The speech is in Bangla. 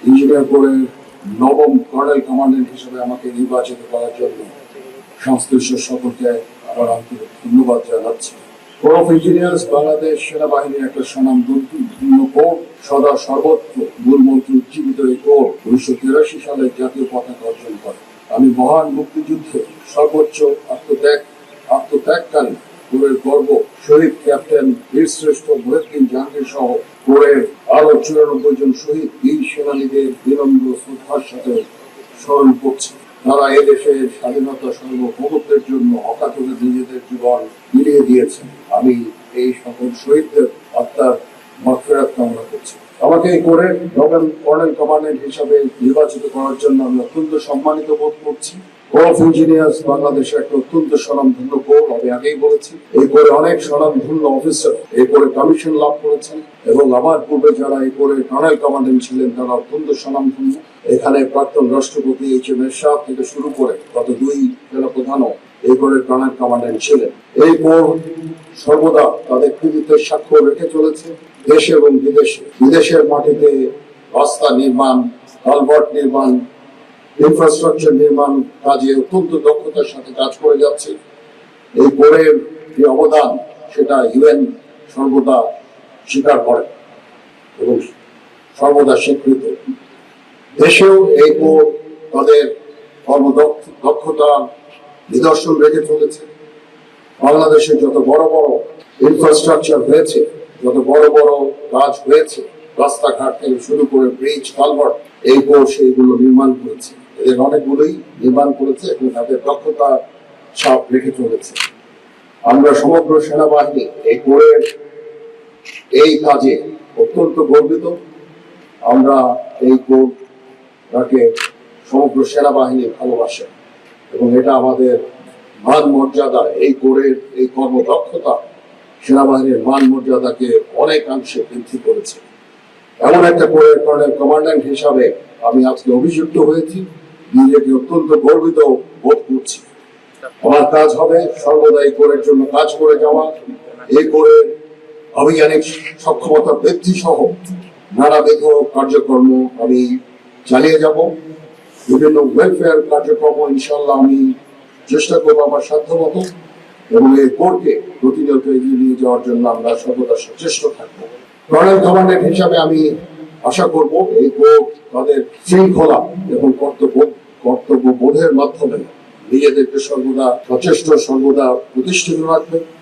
ইঞ্জিনিয়ার কোরের নবম কর্নেল কমান্ডেন্ট হিসেবে আমাকে নির্বাচিত করার জন্য সংশ্লিষ্ট সকলকে আবার আন্তরিক ধন্যবাদ জানাচ্ছি। কোর অফ ইঞ্জিনিয়ার্স বাংলাদেশ সেনাবাহিনীর একটা স্বনামধন্য কোর, সদা সর্বত্র মূলমন্ত্রী উজ্জীবিত এই কোর 1983 সালে জাতীয় পতাকা অর্জন করে। আমি মহান মুক্তিযুদ্ধে সর্বোচ্চ আত্মত্যাগকারী কোরের গর্ব শহীদ ক্যাপ্টেন বীরশ্রেষ্ঠ মহিউদ্দিন জাহাঙ্গীর সহ কোরের আরো 94 জন শহীদ বীর সেনানীদের বিনম্র শ্রদ্ধার সাথে স্মরণ করছি। তারা এদেশের স্বাধীনতা সার্বভৌমত্বের জন্য অকাতরে নিজেদের জীবন বিলিয়ে দিয়েছেন। আমি এই সকল শহীদদের আত্মার মাগফিরাত কামনা করছি। আমাকে এই কোরের নবম কর্নেল কমান্ডেন্ট হিসাবে নির্বাচিত করার জন্য আমি অত্যন্ত সম্মানিত বোধ করছি। কোর অফ ইঞ্জিনিয়ার্স বাংলাদেশের একটা অত্যন্ত স্বনামধন্য কোর। আমি আগেই বলেছি, এই কোরে অনেক স্বনামধন্য অফিসার এই কোরে কমিশন লাভ করেছেন এবং আমার পূর্বে যারা এই কোরে কর্নেল কমান্ডেন্ট ছিলেন তারা অত্যন্ত স্বনামধন্য। এখানে প্রাক্তন রাষ্ট্রপতি এইচ.এম. এরশাদ থেকে শুরু করে গত 2 সেনাপ্রধানও এই কোরের কর্নেল কমান্ডেন্ট ছিলেন। এই কোর সর্বদা তাদের কৃতিত্বের স্বাক্ষর রেখে চলেছে দেশে এবং বিদেশে। বিদেশের মাটিতে রাস্তা নির্মাণ, কালভার্ট নির্মাণ, ইনফ্রাস্ট্রাকচার নির্মাণ কাজে অত্যন্ত দক্ষতার সাথে কাজ করে যাচ্ছে। এই কোরের যে অবদান সেটা ইউএন সর্বদা স্বীকার করে এবং সর্বদা স্বীকৃত। দেশেও এই কোর তাদের কর্মদক্ষতার নিদর্শন রেখে চলেছে। বাংলাদেশে যত বড় বড় ইনফ্রাস্ট্রাকচার হয়েছে, যত বড় বড় কাজ হয়েছে, রাস্তাঘাট থেকে শুরু করে ব্রিজ, কালভার্ট, এই কোর সেইগুলো নির্মাণ করেছে। এদের অনেকগুলোই নির্মাণ করেছে এবং তাদের দক্ষতা ছাপ রেখে চলেছে। আমরা সমগ্র সেনাবাহিনী এই কোরের এই কাজে অত্যন্ত গর্বিত। আমরা এই কোরটাকে সমগ্র সেনাবাহিনী ভালোবাসে এবং এটা আমাদের মান মর্যাদা, এই কোরের এই কর্মদক্ষতা সেনাবাহিনীর মান মর্যাদাকে অনেকাংশে বৃদ্ধি করেছে। এমন একটা কোরের কর্নেল কমান্ড্যান্ট হিসাবে আমি আজকে অভিযুক্ত হয়েছি, নিজেকে অত্যন্ত গর্বিত বোধ করছি। আমার কাজ হবে সর্বদা এই কোরের জন্য কাজ করে যাওয়া, এই কোরের আভিযানিক সক্ষমতা বৃদ্ধি সহ নানাবিধ কার্যক্রম আমি চালিয়ে যাব। বিভিন্ন ওয়েলফেয়ার কার্যক্রম ইনশাল্লাহ আমি চেষ্টা করবো আমার সাধ্যমতো এবং এই কোরকে প্রতিনিয়ত এগিয়ে নিয়ে যাওয়ার জন্য আমরা সর্বদা সচেষ্ট থাকবো। কর্নেল কমান্ডেন্ট হিসাবে আমি আশা করব এই কোর তাদের শৃঙ্খলা এবং কর্তব্য বোধের মাধ্যমে নিজেদেরকে সর্বদা সচেষ্ট, সর্বদা প্রতিষ্ঠিত রাখবে।